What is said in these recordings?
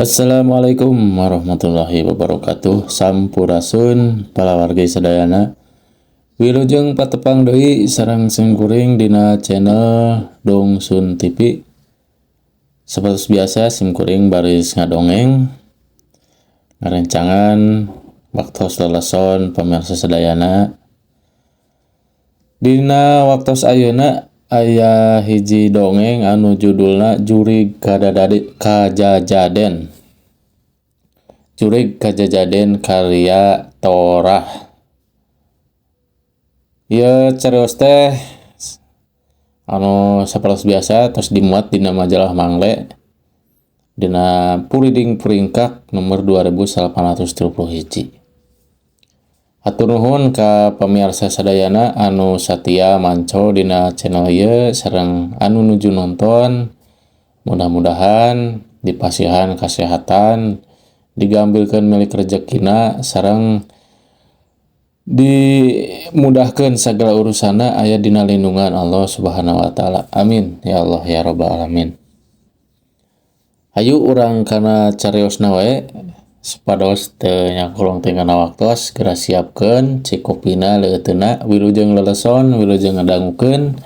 Assalamualaikum warahmatullahi wabarakatuh. Sampurasun palawargi sadayana. Wilujeng patepang deui sareng simkuring dina channel Dongsun TV. Seperti biasa simkuring baris ngadongeng ngarencangan waktos leleson pamirsa sadayana. Dina waktos ayeuna aya hiji dongeng anu judulna Jurig Kajajaden. Jurig Kajajaden karya Torah. Ieu carios teh anu sapertos biasa tos dimuat dina majalah Mangle dina Puriding Puringkak nomor 2831. Hatur nuhun ka pamirsa sadayana anu satia manco dina channel ieu sareng anu nuju nonton. Mudah-mudahan dipasihan kasehatan, digambilkeun milik rezekina sareng dimudahkeun sagala urusana aya dina lindungan Allah Subhanahu wa taala. Amin ya Allah ya rabbal alamin. Hayu urang kana cariosna we. Supados teu nyakulong teu kana waktos geura siapkeun cikopina leuteuna wilujeng leleson wilujeng ngadangukeun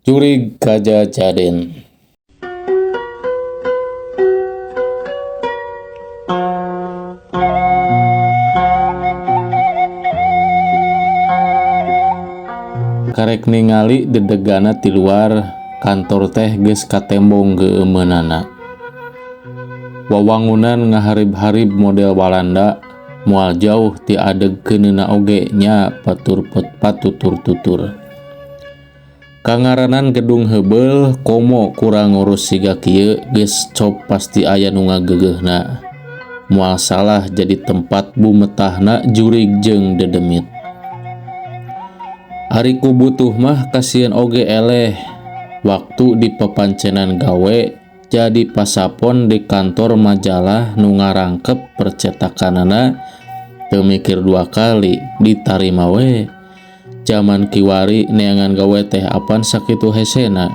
Jurig Kajajaden. Karek ningali dedegana ti luar kantor teh geus katembong geumeunana. Wawangunan ngaharib-harib model Walanda, moal jauh ti adegkeunna oge nya patutur-tutur. Kangaranan gedung heubeul komo kurang ngurus siga kieu geus cop pasti aya nu ngageugeuhna. Moal salah jadi tempat bumetahna jurig jeung dedemit. Ari ku butuh mah kasieun oge eleh waktu di pepancenan gawe jadi pasapon di kantor majalah nu ngarangkep percetakanana teu mikir dua kali ditarima we. Zaman kiwari neangan gawe teh apan sakitu hesena.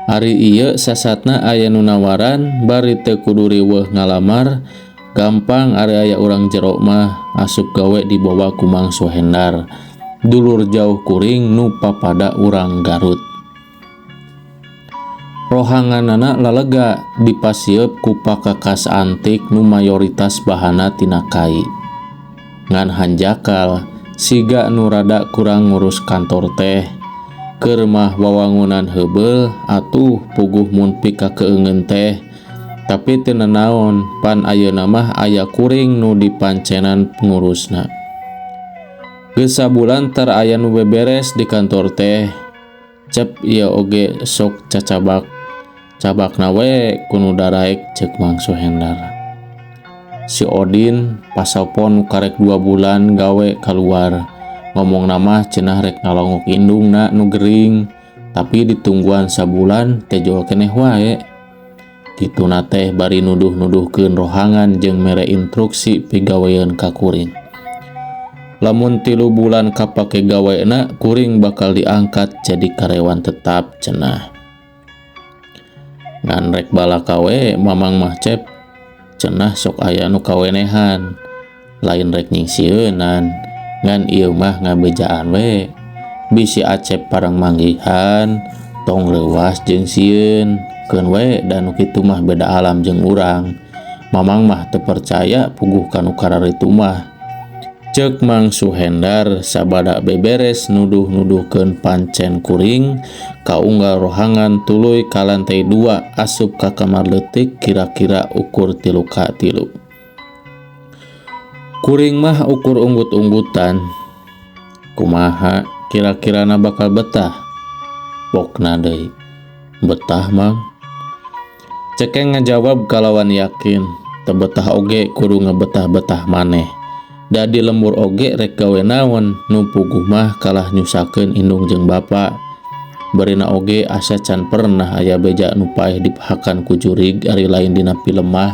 Ari ieu sasatna aya nu nawaran bari teu kudu riweuh ngalamar, gampang ari aya urang jero mah asup gawe dibawa ku Mang Suhendar. Dulur jauh kuring nu papada urang Garut. Rohanganana lalega dipasieup ku pakakas antik nu mayoritas bahana tina kai. Ngan hanjakal siga nu rada kurang ngurus kantor teh keur mah wawangunan heubeul atuh puguh mun pika keungeun teh tapi teu nanaon pan ayeuna mah aya kuring nu dipancenan pengurusna. Geus sabulan tar aya nu beberes di kantor teh. Cep ieu oge sok cabakna we kuno daraek ceuk Mang Suhendar. Si Odin pasapon nu karek 2 bulan gawe kaluar. Ngomongna mah cenah rek ngalongok indungna nu gering, tapi ditungguan sabulan teh jol keneh wae. Kituna teh bari nuduh-nuduhkeun rohangan jeung mere instruksi pigawean ka kuring. Lamun 3 bulan kapake gawena kuring bakal diangkat jadi karyawan tetap cenah. Ngan rek balaka we mamang mah cep cenah sok aya nu kawenehan lain rek nyingsieunan ngan ieu mah ngabejaan we bisi acep parang manggihan tong leuwas jeung sieun keun we dan nu kitu mah beda alam jeung urang. Mamang mah teu percaya puguh kanu kararitu mah. Ceuk Mang Suhendar sabada beberes nuduh-nuduhkeun pancen kuring kaunggal rohangan tuluy ka lantai 2 asup ka kamar leutik kira-kira ukur 3 ka 3. Kuring mah ukur unggut-unggutan. Kumaha kira-kirana bakal betah? Pokna deui. Betah Mang. Cekeng ngajawab kalawan yakin. Teu betah oge kudu ngebetah-betah maneh. Da di lembur oge rek gawe naon nu puguh mah kalah nyusakeun indung jeung bapa. Barina oge asa can pernah aya beja nu paeh dipahakan ku jurig ari lain dina film mah.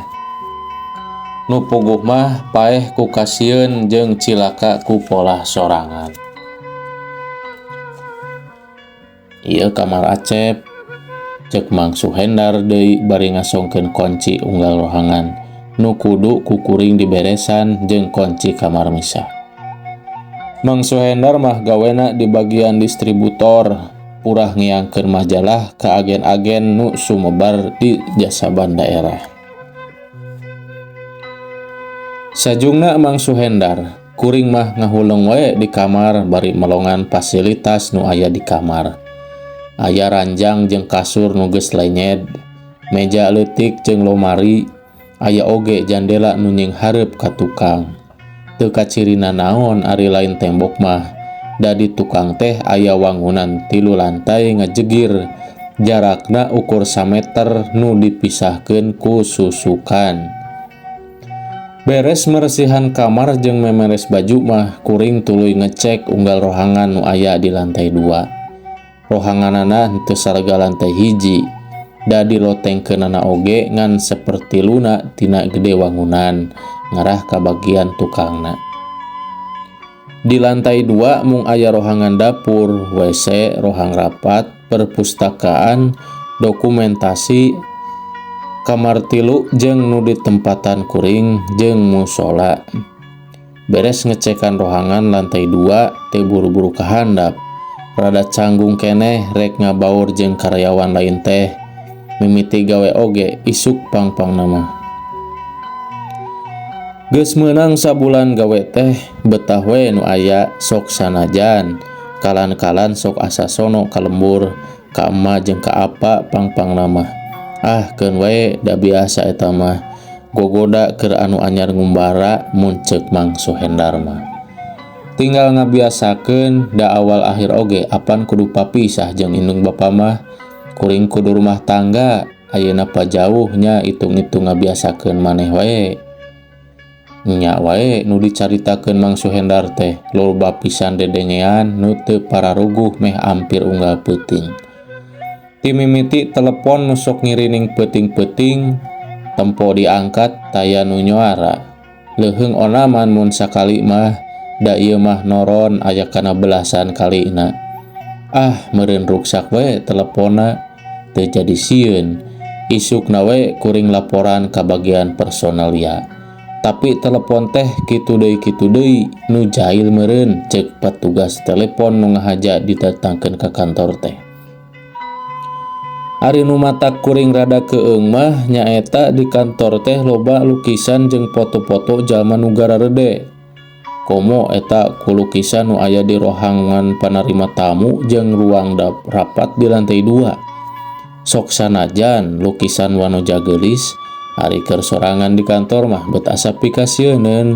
Nu puguh mah paeh ku kasieun jeung cilaka ku polah sorangan. Ieu kamar Acep. cek Mang Suhendar deui bari ngasongkeun kunci unggal rohangan nu kudu kukuring diberesan jeung kunci kamar misah. Mang Suhendar mah gawena di bagian distributor, purah ngiangkeun majalah ka agen-agen nu sumebar di jasaban daerah. Sajungna Mang Suhendar kuring mah ngahuleng wae di kamar bari melongan fasilitas nu aya di kamar. Aya ranjang jeung kasur nu geus lenyed, meja leutik jeung lomari, aya oge jandela nu nying hareup ka tukang. Teu kacirina naon ari lain tembok mah, da di tukang teh aya wangunan 3 lantai ngajegir, jarakna ukur 1 meter nu dipisahkeun ku susukan. Beres meresihan kamar jeung memeres baju mah kuring tuluy ngecek unggal rohangan nu aya di lantai 2. Rohanganana teu sarega lantai 1, da dilotengkeunana oge ngan saperti luna tina gede wangunan ngarah ka bagian tukangna. Di lantai 2 mung aya rohangan dapur, WC, rohang rapat, perpustakaan, dokumentasi, kamar 3 jeung nu ditempatan kuring jeung musola. Beres ngecekan rohangan lantai 2 teu buru-buru kahandap. Rada canggung keneh rek ngabaur jeung karyawan lain teh, mimiti gawe oge isuk pang-pang nama. Geus meunang sabulan gawe teh, betah we nu aya sok sanajan, kalan-kalan sok asa sono ka lembur, ka emma jeung ka apa pang-pang nama. Ah keun we da biasa eta mah, gogoda keur anu anyar ngumbara mun ceuk Mang Suhendar mah. Tinggal ngabiasakeun da awal akhir oge apan kudu papisah jeung indung bapa mah, kuring kudu rumah tangga, ayeuna pa jauh nya itung-itung ngabiasakeun maneh wae. Nya wae nu dicaritakeun Mang Suhendar teh loba pisan dedengean nu teu pararuguh meh ampir unggal peuting. Ti mimiti telepon nu sok ngirining peuting-peuting, tempo diangkat taya nu nyoara. Leuheung onaman mun sakali mah, da ieu mah noron aya kana belasan kalina. Ah meureun ruksak we teleponna, teu jadi sieun. Isukna we kuring laporan ka bagian personalia. Tapi telepon teh kitu deui nu jahil meureun, ceuk petugas telepon nu ngahaja didatangkeun ka kantor teh. Ari nu matak kuring rada keeung mah nyaeta di kantor teh loba lukisan jeung foto-foto jalma nu gararede. Komo eta ku lukisan nu aya di rohangan panarima tamu jeung ruang rapat di lantai 2. Sok sanajan lukisan wanu jageulis, ari keur sorangan di kantor mah bet asa pikasieun.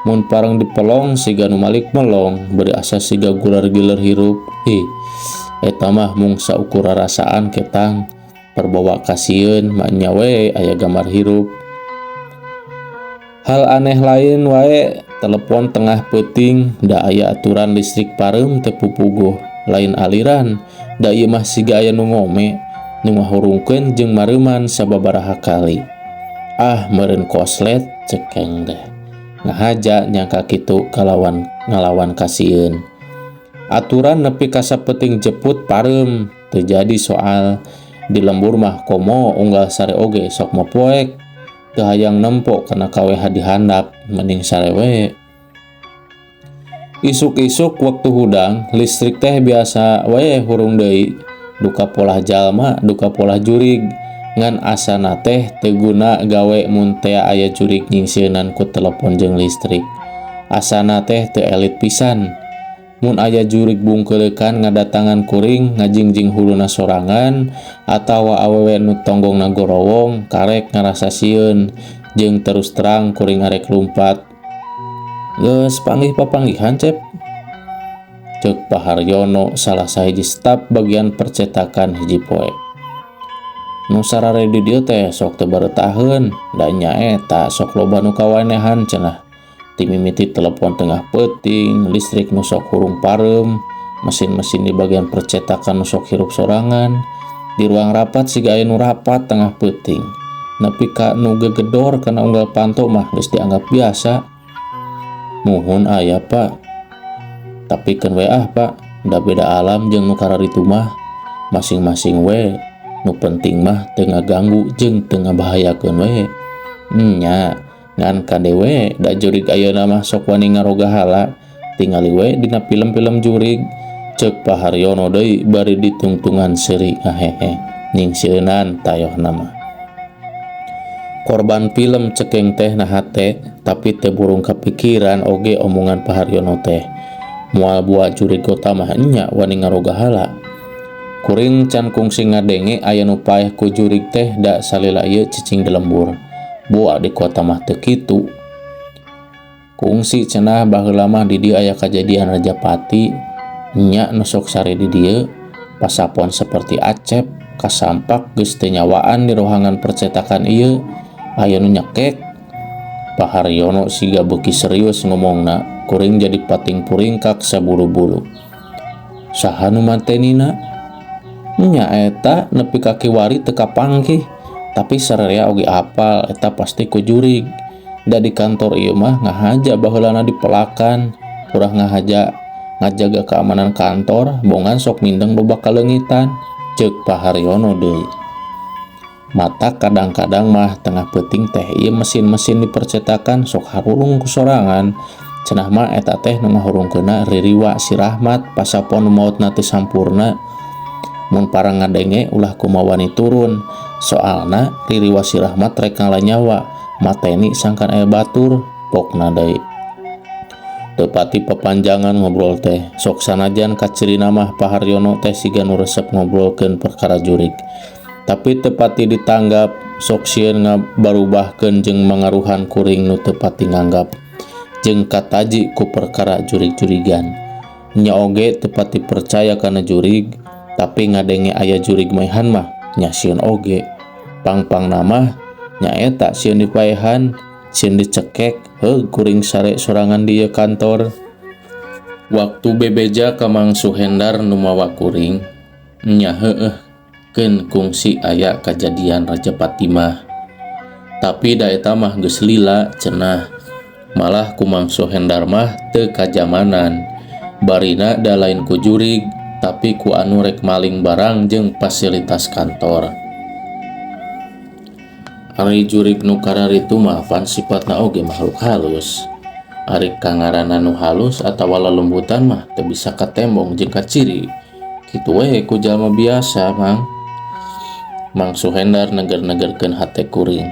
Mun pareng dipelong siga nu malik melong, beri asa siga gular-giler hirup. Eta mah mung saukur rarasaan ketang, perbawa kasieun manya we aya gambar hirup. Hal aneh lain wae, telepon tengah peuting, da aya aturan listrik pareum teu pupuguh, lain aliran, da ieu mah siga aya nu ngome, nu ngahurungkeun jeung mareuman sababaraha kali. Ah meureun koslet cekeng deh. Ngahaja nyangka kitu ngalawan kasieun. Aturan nepi ka sapeting jeput pareum, teu jadi soal. Di lembur mah komo unggal sare oge sok mopoek. Teu hayang nempo kana kaweha dihandap, mending sare we. Isuk-isuk waktu hudang, listrik teh biasa we hurung deui. Duka polah jalma, duka polah jurig, ngan asana teh teu guna gawe mun teu aya jurig nyingsieunan ku telepon jeung listrik. Asana teh teu elit pisan. Mun aya jurig bungkeulekan ngadatangan kuring ngajingjing huluna sorangan atawa awewe nu tonggongna gorowong karek ngarasa sieun jeung terus terang kuring arek lumpat. Geus panggih papanggihan cep, ceuk Paharyono salah sahiji staf bagian percetakan hiji poe. Nu sarare di dieu teh sok teu baretaheun, da nyaeta sok loba nu kawanehan cenah. Ti mimiti telepon tengah peuting, listrik nu sok hurung pareum, mesin-mesin di bagian percetakan nu sok hirup sorangan, di ruang rapat siga aya nu rapat tengah peuting. Nepi ka nu gegedor kana unggal panto mah geus dianggap biasa. Nuhun aya Pak. Tapi keun we Pak, da beda alam jeung nu kararitu mah. Masing-masing we Nu penting mah teu ngaganggu jeung teu ngabahayakeun we. Nya ngan kadewe da jurig ayeuna mah sok wani ngaroga hala tingali we dina film-film jurig, ceuk Paharyono deui bari ditungtungan seuri ngahehe ningsieunnan tayohna mah. Korban film cekeng teh naha teh tapi teu burung kapikiran oge omongan Paharyono teh. Moal buat jurig kota mah nya wani ngaroga hala. Kuring can kungsi ngadenge aya nu paeh ku jurig teh da salila ieu cicing di lembur. Buat di kota mah teu kitu. Kungsi cenah baheula mah di dieu aya kajadian Rajapati nya nu sok sare di dieu pasapon seperti Acep kasampak geus teu nyawaan di rohangan percetakan ieu aya nu nyekek. Paharyono siga beuki serius ngomongna, kuring jadi pating puringkak saburu-buru. Saha nu mantenina? Nya eta nepi ka kiwari teu kapanggih, tapi sararea oge apal eta pasti ku jurig. Da di kantor ieu mah ngahaja baheulana dipelakan, urang ngajaga keamanan kantor, bongan sok mindeng loba kalengitan, ceuk Paharyono deui. Mata kadang-kadang mah tengah peuting teh ieu mesin-mesin di percetakan sok harurung ku sorangan, cenah mah eta teh nu ngahurungkeunna Ririwa si Rahmat pasapon maotna teu sampurna. Mun parang ngadenge ulah kumaha wani turun, soalna Ririwa si Rahmat rek ngalanyawa, mateni sangkan aya batur, pokna deui. Teu pati papanjangan ngobrol teh, sok sanajan kacirina mah Paharyono teh siga nu resep ngobrolkeun perkara jurig. Tapi teu pati ditanggap, sok sieun ngabarubahkeun jeung mangaruhan kuring nu teu pati nganggap jeung kataji ku perkara jurig-jurigan. Nya oge teu pati percaya kana jurig, tapi ngadenge aya jurig maehan mah nya sieun oge. Pang-pangna mah nya eta sieun dipaehan, sieun dicekek, heuh kuring sare sorangan di kantor. Waktu bebeja ka Mang Suhendar nu mawa kuring, nya heueuh keun kungsi aya kajadian Rajapati mah. Tapi da eta mah geus lila cenah. Malah ku Mang Suhendar mah teu kajamanan. Barina da lain ku jurig, tapi ku anu rek maling barang jeung fasilitas kantor. Ari jurig nu kararitu mah pan sifatna oge makhluk halus. Ari kangarana nu halus atawa lalembutan mah teu bisa katembong jeung kaciri. Kitu we ku jalma biasa, Mang. Mang Suhendar neger-negerkeun hate kuring.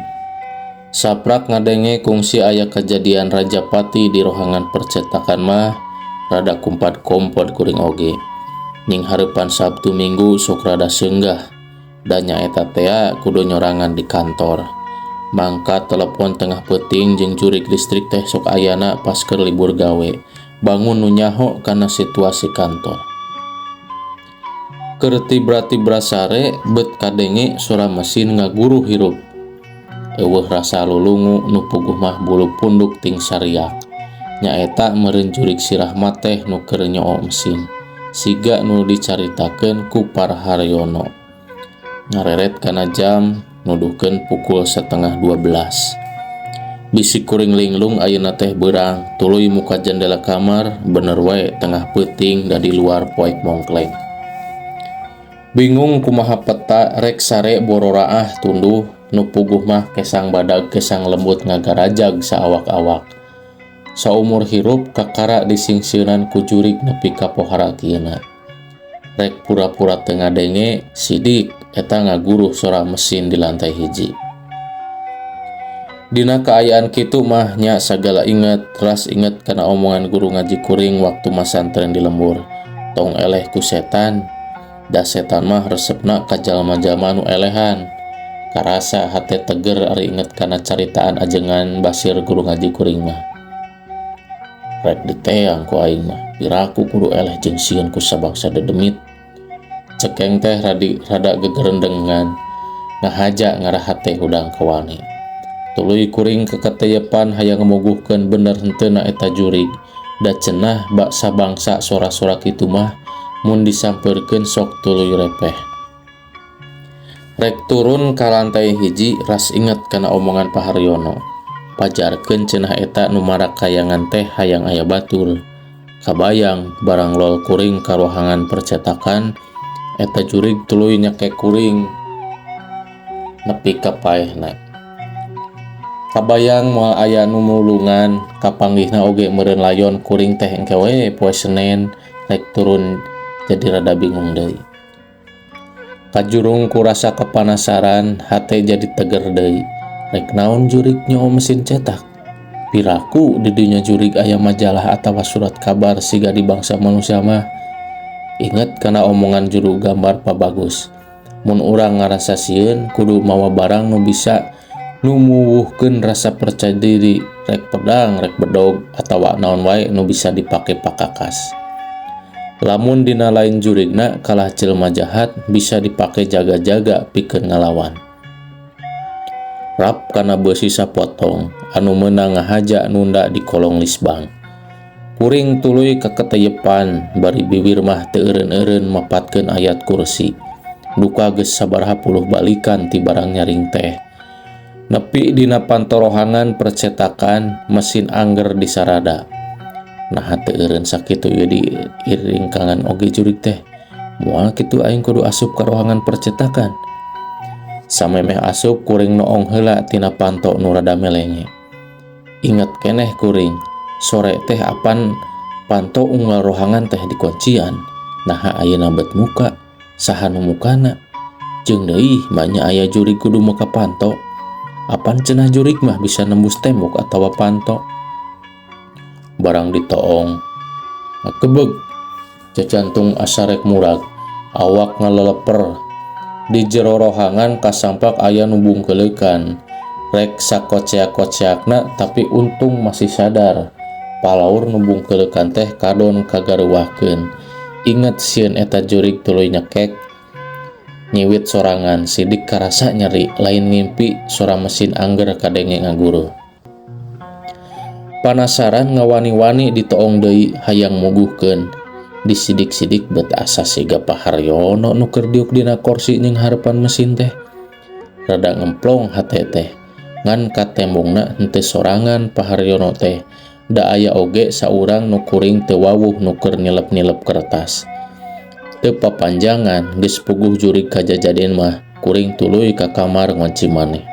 Saprak ngadenge kungsi aya kejadian Rajapati di rohangan percetakan mah rada kumpad-kompod kuring oge. Ning hareupan Sabtu Minggu sok rada seunggah. Da nyaeta tea kudu nyorangan di kantor. Mangkat telepon tengah peuting jeung jurig listrik teh sok ayana pas keur libur gawe. Bangun nu nyaho kana situasi kantor. Keur tibra-tibra sare beut kadenge suara mesin ngaguru hirup. Eueuh rasa lulungu nu puguh mah bulu punduk ting sariak. Nyaeta meureun jurig si Rahmat teh nu keur nyoo mesin. Siga nu dicaritakeun ku Paharyono. Ngareret kana jam nuduhkeun pukul 11:30. Bisi kuring linglung ayeuna teh beurang tuluy muka jendela kamar, bener wae tengah peuting da di luar poek mongkleng. Bingung kumaha peta rek sare bororaah tunduh nu puguh mah kesang badag kesang lembut ngagarajag saawak-awak. Saumur hirup kakara disingsieunan ku jurig nepi ka pohara kieuna. Rek pura-pura teu ngadenge, sidik eta ngaguruh suara mesin di lantai hiji. Dina kaayaan kitu mah nya sagala inget, ras inget kana omongan guru ngaji kuring waktu masantren di lembur. Tong eleh ku setan, da setan mah resepna ka jalma-jalma nu elehan. Karasa hate teger ari inget kana caritaan ajengan Basir guru ngaji kuring mah. Rek diteang ku aing mah, piraku kudu eleh jeung sieun ku sabangsa dedemit. Cekeng teh rada gegerendengan, ngahaja ngarahat teh hudang kawani. Tuluy kuring keketeyepan hayang ngamoguhkeun bener henteuna eta jurig, da cenah bak sabangsa sora-sora kitu mah mun disampeurkeun sok tuluy repeh. Rek turun ka lantai hiji ras inget kana omongan Paharyono. Pajarkeun cenah eta nu marak kayangan teh hayang aya batur. Kabayang barang lol kuring ka rohangan percetakan, eta jurig tuluy nyekek kuring. nepi ka paehna. Kabayang moal aya nu mulungan kapanggihna oge meureun layon kuring teh engke we poe Senen rek turun jadi rada bingung deui. Kajurung ku rasa kepanasaran, hate jadi teger deui. Rek naon jurig nyaho mesin cetak? Piraku di dinya jurig aya majalah atawa surat kabar siga di bangsa manusia mah. Inget kana omongan juru gambar Pak Bagus. Mun urang ngarasa sieun kudu mawa barang nu bisa nu muwuhkeun rasa percaya diri, rek pedang, rek bedog, atawa naon wae nu bisa dipake pakakas. Lamun dina lain jurigna kalah jelema jahat bisa dipake jaga-jaga pikeun ngalawan. Rap kana beusi sapotong anu meunang ngahaja nunda di kolong lisbang. Kuring tuluy kaketeyepan bari bibir mah teu eureun-eureun mapatkeun ayat kursi. Duka geus sabaraha puluh balikan ti barang nyaring teh. Nepi dina pantorohangan percetakan mesin angger di sarada. Nah teu eureun sakitu ieu di iringkangan oge jurig teh. Moal kitu aing kudu asup ka rohangan percetakan. Samemeh asup kuring noong heula tina panto nu rada melenge. Inget keneh kuring, sore teh apan panto unggal rohangan teh dikuncian. Nah ayeuna bet muka, saha nu mukana? Jeung deui manya aya jurig kudu muka panto. Apan cenah jurig mah bisa nembus tembok atawa panto. Barang ditoong kebeg jajantung asarek murag, awak ngaleleper. Di jero rohangan kasampak aya nu bungkeulekan, rek sakoceak-koceakna tapi untung masih sadar. Palaur nu bungkeulekan teh kadon kagareuwahkeun. Inget sieun eta jurig tuluy nyekek nyiwit sorangan, sidik karasa nyeri, lain ngimpi sora mesin angger kadenge ngaguruh. Panasaran ngawani-wani ditoong deui hayang muguhkeun. Disidik-sidik bet asa siga Pak Haryono nu keur diuk dina kursi jeung harepan mesin teh. Rada ngemplong hate teh. Ngan katembongna henteu sorangan Pak Haryono teh. Da aya oge saurang nu kuring teu wawuh nu keur nilep-nilep kertas. Teu papanjangan geus puguh jurig kajajaden mah kuring tuluy ka kamar ngunci maneh.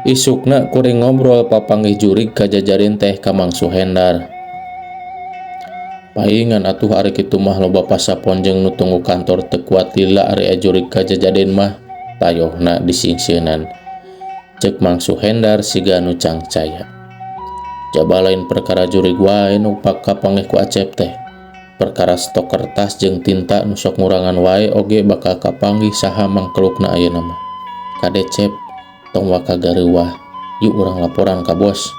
Isukna kuring ngobrol papanggih jurig kajajaden teh ka Mang Suhendar. Paingan atuh ari kitu mah loba pasapon jeung nu tunggu kantor teu kuat lila ari jurig kajajaden mah tayohna disingseunan. Ceuk Mang Suhendar siga nu cangcaya. Jaba lain perkara jurig wae nu kapanggih ku Acep teh. Perkara stok kertas jeung tinta nu sok ngurangan wae oge bakal kapanggih saha mangkelukna ayeuna mah. Kade Cep, tong waka gareuwah, yuk urang laporan ka bos.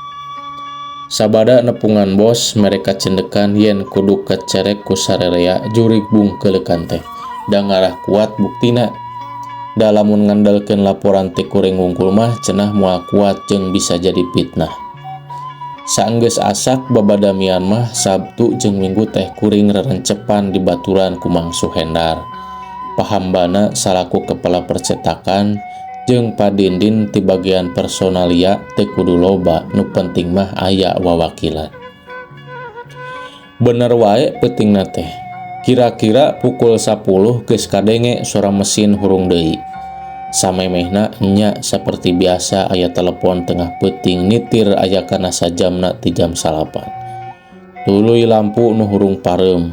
Sabada nepungan bos mereka cendekan yen kudu kecerek ku sarerea jurig bungkeulekan teh. Da ngarah kuat buktina. Da lamun ngandalkeun laporan teh kuring wungkul mah cenah moal kuat jeung bisa jadi fitnah. Saenggeus asak babadamian mah Sabtu jeung Minggu teh kuring rerencepan di baturan ku Mang Suhendar. Pahambana salaku kepala percetakan jeung Padindin ti bagian personalia teu kudu loba, nu penting mah aya wawakilan. Bener wae peutingna teh. Kira-kira pukul 10 geus kadenge suara mesin hurung deui. Samemehna nya saperti biasa aya telepon tengah peuting nitir aya kana sajamna ti jam 8. Tuluy lampu nu hurung pareum.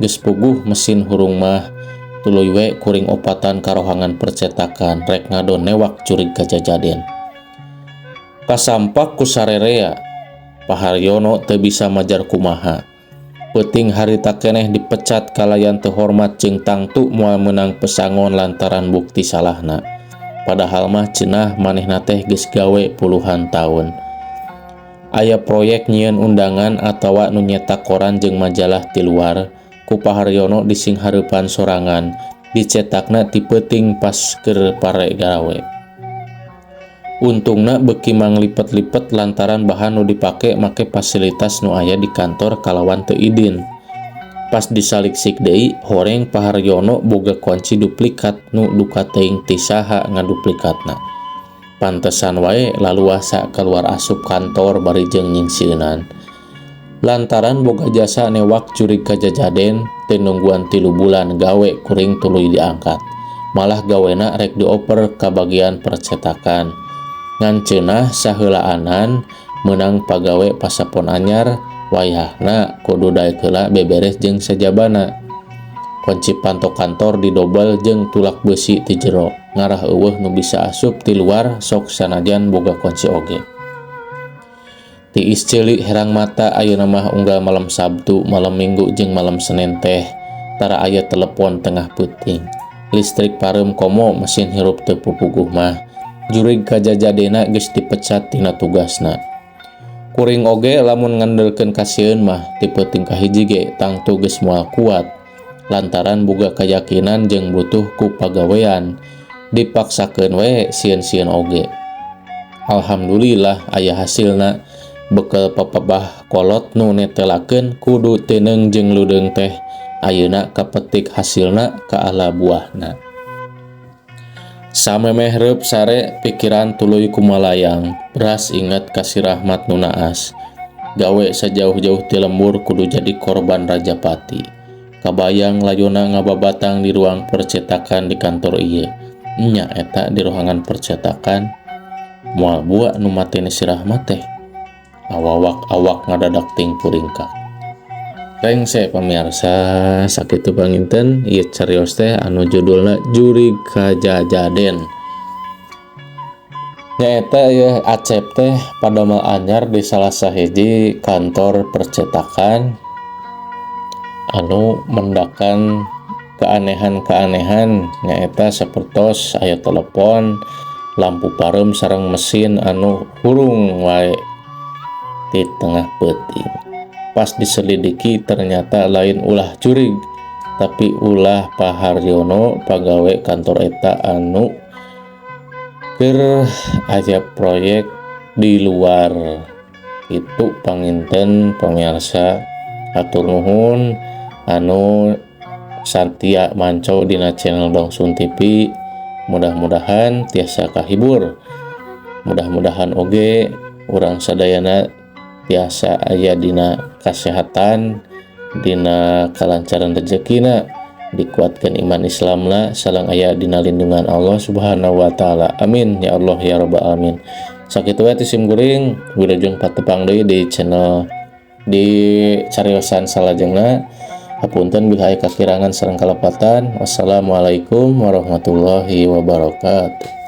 Geus puguh mesin hurung mah tuluy we kuring opatan karohangan percetakan rek ngadon newak jurig kajajaden. Kasampak ku sarerea, Pak Haryono teu bisa majar kumaha. Peuting harita keneh dipecat kalayan teu hormat jeung tangtu moal meunang pesangon lantaran bukti salahna. Padahal mah cenah manehna teh geus gawe puluhan taun. Aya proyek nyieun undangan atawa nu nyetak koran jeung majalah ti luar. Ku Pak Haryono dising hareupan sorangan, dicetakna ti peuting pas keur pare gawe. Untungna beuki manglipet-lipet lantaran bahan nu dipake make fasilitas nu aya di kantor kalawan teu idin. Pas disaliksik deui, horeng Pak Haryono boga kunci duplikat nu duka teuing ti saha ngaduplikatna. Pantesan wae laluasa keluar asup kantor bari jeung nyingsieunan. Lantaran boga jasa newak jurig kajajaden teu nungguan 3 bulan gawe kuring tuluy diangkat. malah gawena rek dioper ka bagian percetakan. Ngan cenah saheulaanan menang pagawe pasapon anyar, wayahna kudu daek heula beberes jeung sajabana. Kunci panto kantor didobel jeung tulak besi ti jero, ngarah eueuh nu bisa asup ti luar sok sanajan boga kunci oge. Tiis ceuli herang mata ayeuna mah unggal malam Sabtu, malam Minggu jeung malam Senin teh tara aya telepon tengah peuting. Listrik pareum komo, mesin hirup teu pupuguh mah. Jurig kajajadena geus dipecat tina tugasna. Kuring oge lamun ngandelkeun kasieun mah ti peuting kahiji ge tangtu geus moal kuat. Lantaran boga keyakinan jeung butuh ku pagawean, dipaksakeun we sieun-sieun oge. Alhamdulillah aya hasilna. Bekel papabah kolot nu netelakeun kudu teuneng jeung ludeung teh ayeuna kapetik hasilna kaala buahna. Samemeh reup sare pikiran tuluy kumalayang, beras inget kasih rahmat nu naas. Gawe sajauh-jauh ti lembur kudu jadi korban Rajapati. Kabayang layuna ngababatang di ruang percetakan di kantor ieu. Nya eta di ruangan percetakan moal bua nu mateni si Rahmat teh. Awak ngadadak ting puringkak. Rengse pamirsa, sakitu panginten ieu carios teh anu judulna Jurig Kajajaden. Nyaeta ya Acep teh padamel anyar di salah sahiji kantor percetakan anu mendakan keanehan-keanehan, nyaeta sapertos aya telepon, lampu pareum sareng mesin anu hurung wae di tengah peuting. Pas diselidiki ternyata lain ulah jurig, tapi ulah Pak Haryono pagawe kantor eta anu keur aya proyek di luar. Itu panginten pamirsa, hatur nuhun anu santia manco dina channel Dongsun TV. Mudah-mudahan tiasa kahibur, mudah-mudahan oge urang sadayana tiasa aya dina kasehatan, dina kalancaran rezekina, dikuatkan iman Islamna, sareng aya dina lindungan Allah Subhanahu wa taala. Amin ya Allah ya rabbal alamin. Sakitu wae ti sim guring, wilujeng patepang deui di channel di cariosan salajengna. Hapunten bila aya kakirangan sareng kalepatan. Wassalamualaikum warahmatullahi wabarakatuh.